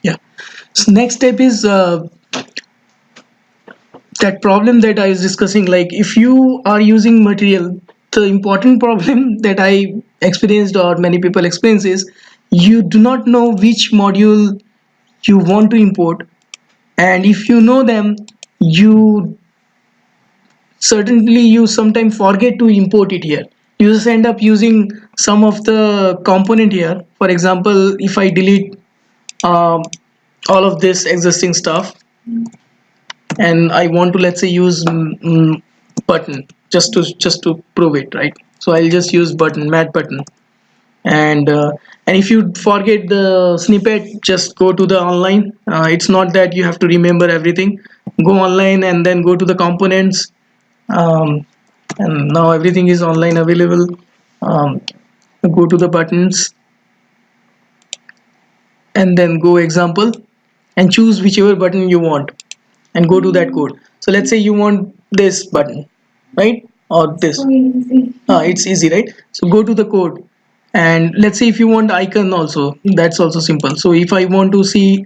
Yeah. So next step is that problem that I was discussing. Like if you are using material, the important problem that I experienced or many people experience is you do not know which module you want to import, and if you know them, you certainly you sometimes forget to import it here. You just end up using some of the component here. For example, if I delete um, all of this existing stuff and I want to, let's say, use button just to prove it, right? So I'll just use button, mat button, and if you forget the snippet, just go to the online. It's not that you have to remember everything. Go online and then go to the components, um, and now everything is online available. um, Go to the buttons and then go example and choose whichever button you want and go to that code. So let's say you want this button, right, or this. It's easy, right? So go to the code, and let's say if you want icon also, that's also simple. So if I want to see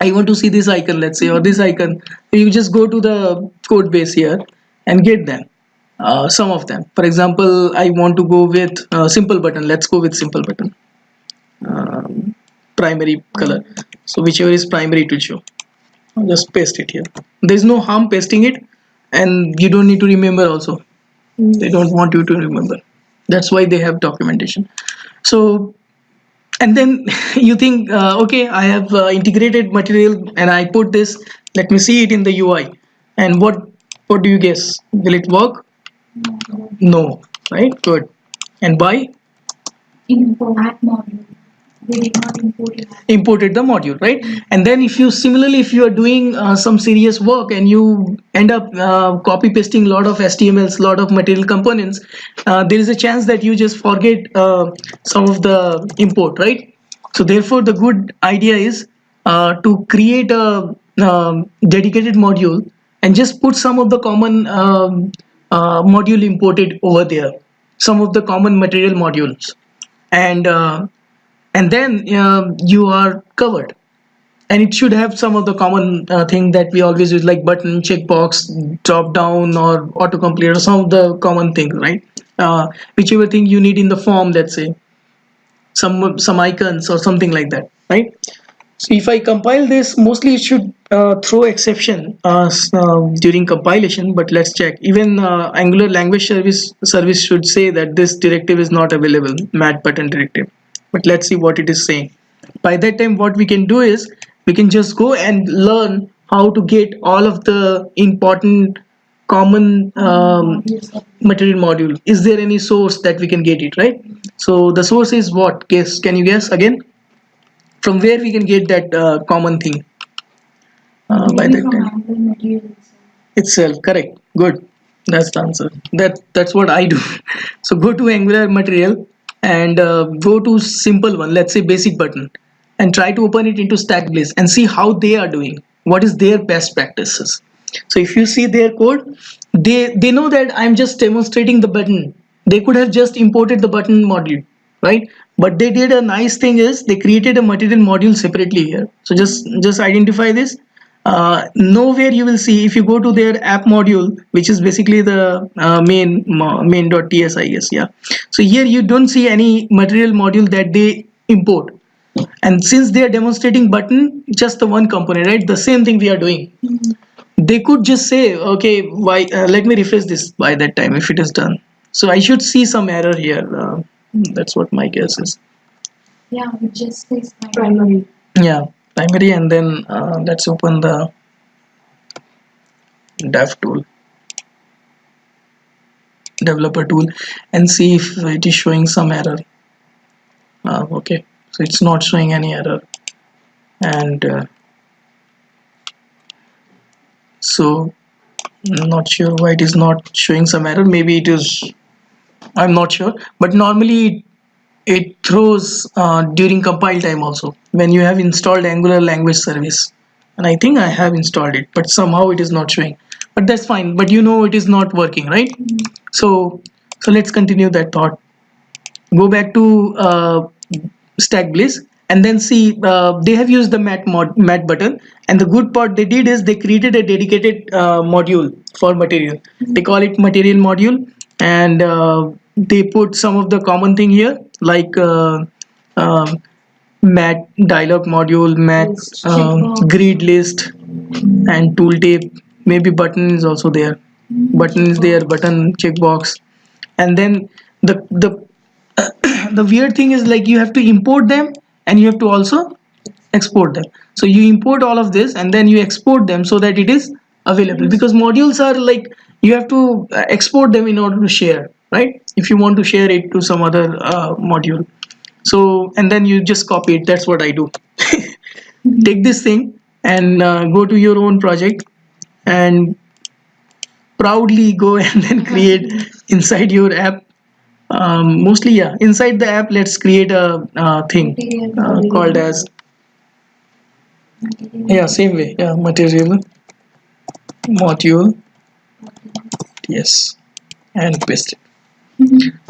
I want to see this icon, let's say, or this icon, you just go to the code base here and get them, some of them. For example, I want to go with simple button. Let's go with simple button, primary color. So whichever is primary to show, I'll just paste it here. There's no harm pasting it, and you don't need to remember also. They don't want you to remember. That's why they have documentation. So, and then you think, okay, I have integrated material and I put this. Let me see it in the UI. And what do you guess? Will it work? No, right? Good. And why? Import module. They did not import it. Imported the module, right? And then if you similarly, if you are doing some serious work and you end up copy pasting a lot of HTMLs, lot of material components, there is a chance that you just forget some of the import, right? So therefore the good idea is to create a dedicated module and just put some of the common module imported over there, some of the common material modules, and then you are covered. And it should have some of the common thing that we always use, like button, checkbox, drop down, or autocomplete, or some of the common things, right? Whichever thing you need in the form, let's say some icons or something like that, right? So if I compile this, mostly it should throw exception during compilation, but let's check. Even Angular language service should say that this directive is not available, mat button directive. But let's see what it is saying. By that time, what we can do is we can just go and learn how to get all of the important common material module. Is there any source that we can get it, right? So the source is what? Guess? Can you guess again? From where we can get that common thing by that time itself. Correct, good, that's the answer. That's what I do. So go to Angular material and go to simple one, let's say basic button, and try to open it into Stack Bliss and see how they are doing, what is their best practices. So if you see their code, they know that I'm just demonstrating the button. They could have just imported the button module, right? But they did a nice thing is they created a material module separately here. So just identify this. Nowhere you will see, if you go to their app module, which is basically the main.ts, I guess. Yeah. So here you don't see any material module that they import. And since they are demonstrating button, just the one component, right? The same thing we are doing. They could just say, okay, why? Let me refresh this by that time if it is done. So I should see some error here. That's what my guess is. Yeah, it just says primary. Yeah, primary, and then let's open the dev tool, developer tool, and see if it is showing some error. Okay, so it's not showing any error, and so I'm not sure why it is not showing some error. Maybe it is, I'm not sure, but normally it throws during compile time also when you have installed Angular language service, and I think I have installed it, but somehow it is not showing. But that's fine, but you know it is not working, right? So let's continue that thought. Go back to Stack Bliss and then see they have used the mat button, and the good part they did is they created a dedicated module for material. They call it material module, and they put some of the common thing here, like uh, mat dialog module, mat grid list, and tooltip. Maybe button is also there. Button is there, button checkbox. And then the the weird thing is, like, you have to import them and you have to also export them. So you import all of this and then you export them so that it is available, because modules are like, you have to export them in order to share, right? If you want to share it to some other module. So, and then you just copy it. That's what I do. Take this thing and go to your own project and proudly go and then create inside your app. Mostly, yeah, inside the app, let's create a thing called as, yeah, same way, yeah, material module, yes, and paste it.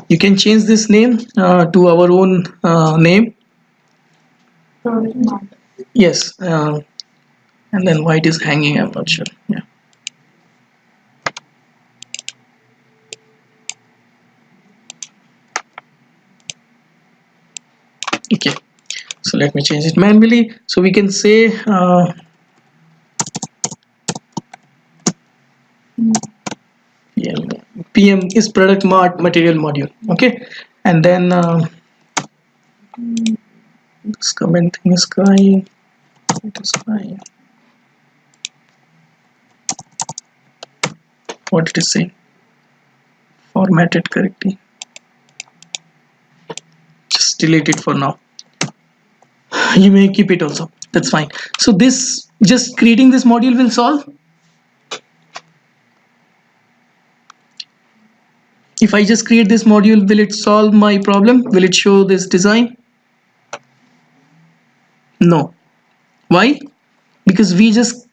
You can change this name to our own name, yes, and then why it is hanging, I'm not sure. Yeah, okay. So let me change it manually. So we can say PM is product material module. Okay, and then this comment thing is sky. What it is saying? Formatted correctly. Just delete it for now. You may keep it also. That's fine. So this, just creating this module will solve. If I just create this module, will it solve my problem? Will it show this design? No. Why? Because we just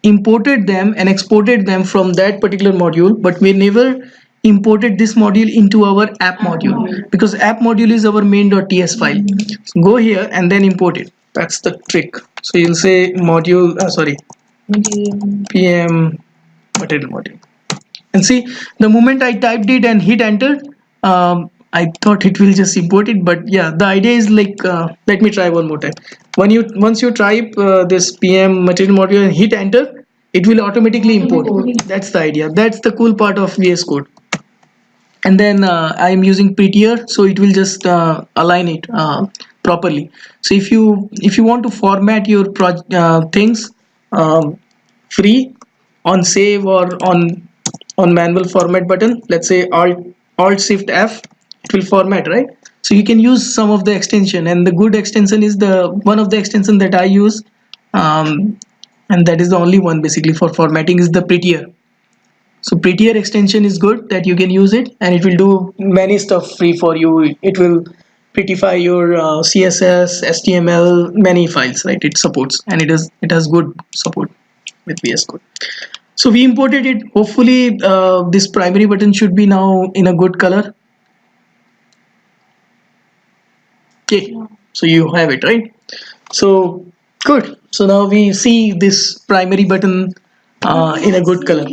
imported them and exported them from that particular module, but we never imported this module into our app module, because app module is our main.ts file. So go here and then import it. That's the trick. So you'll say module, PM material module. And see, the moment I typed it and hit enter, I thought it will just import it, but yeah, the idea is like, let me try one more time. Once you type this PM material module and hit enter, it will automatically import. That's the idea. That's the cool part of VS Code. And then I'm using prettier, so it will just align it properly. So if you want to format your things free on save or on manual format button, let's say alt shift F, it will format, right? So you can use some of the extension, and the good extension is the one of the extension that I use, and that is the only one basically for formatting, is the prettier. So prettier extension is good, that you can use it, and it will do many stuff free for you. It will prettify your CSS, HTML, many files, right? It supports, and it has good support with VS Code. So we imported it. Hopefully this primary button should be now in a good color. Okay, so you have it, right? So good. So now we see this primary button in a good color.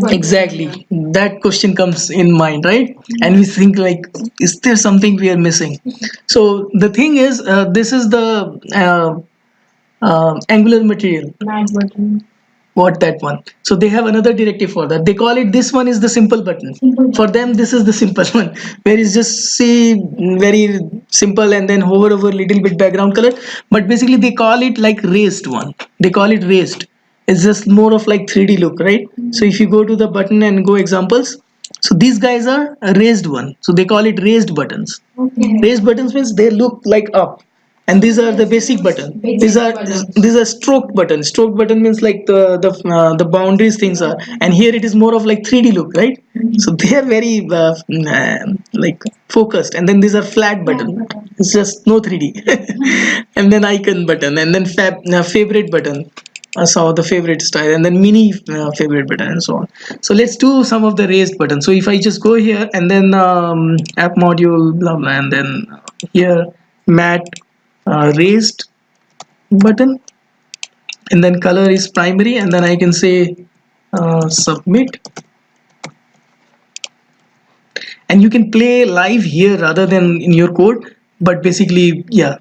Exactly, that question comes in mind, right? And we think like, is there something we are missing? So the thing is, this is the Angular material. What, that one? So they have another directive for that. They call it, this one is the simple button. For them, this is the simple one, where it's just see very simple and then hover over little bit background color. But basically they call it like raised one. They call it raised. It's just more of like 3D look, right? So if you go to the button and go examples, so these guys are a raised one. So they call it raised buttons. Raised buttons means they look like up, and these are the basic button. These are stroked buttons. Stroked button means like the boundaries things are, and here it is more of like 3D look, right? So they are very like focused. And then these are flat button. It's just no 3D. And then icon button, and then favorite button. So the favorite style, and then mini favorite button, and so on. So let's do some of the raised buttons. So if I just go here and then app module blah blah, and then here mat raised button, and then color is primary, and then I can say submit, and you can play live here rather than in your code. But basically, yeah,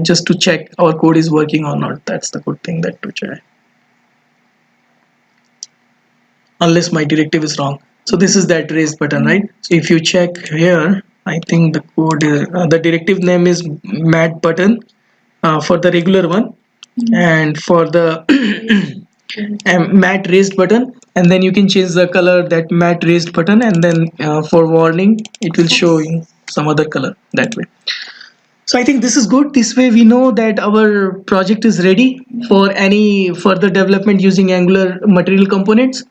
just to check our code is working or not. That's the good thing that to check, unless my directive is wrong. So this is that raised button, right? So if you check here, I think the code is, the directive name is mat button for the regular one, and for the matte raised button, and then you can change the color that matte raised button, and then for warning it will show you some other color that way. So I think this is good. This way we know that our project is ready for any further development using Angular material components.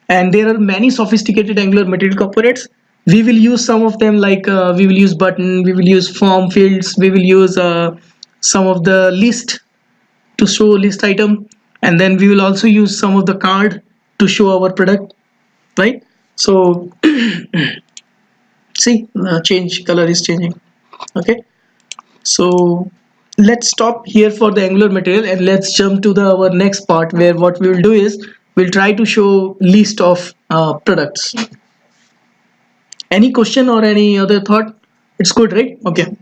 And there are many sophisticated Angular material components. We will use some of them, like we will use button, we will use form fields, we will use some of the list to show list item, and then we will also use some of the card to show our product, right? So see, change color is changing. Okay, so let's stop here for the Angular material, and let's jump to the our next part, where what we will do is we'll try to show list of products. Any question or any other thought? It's good, right? Okay.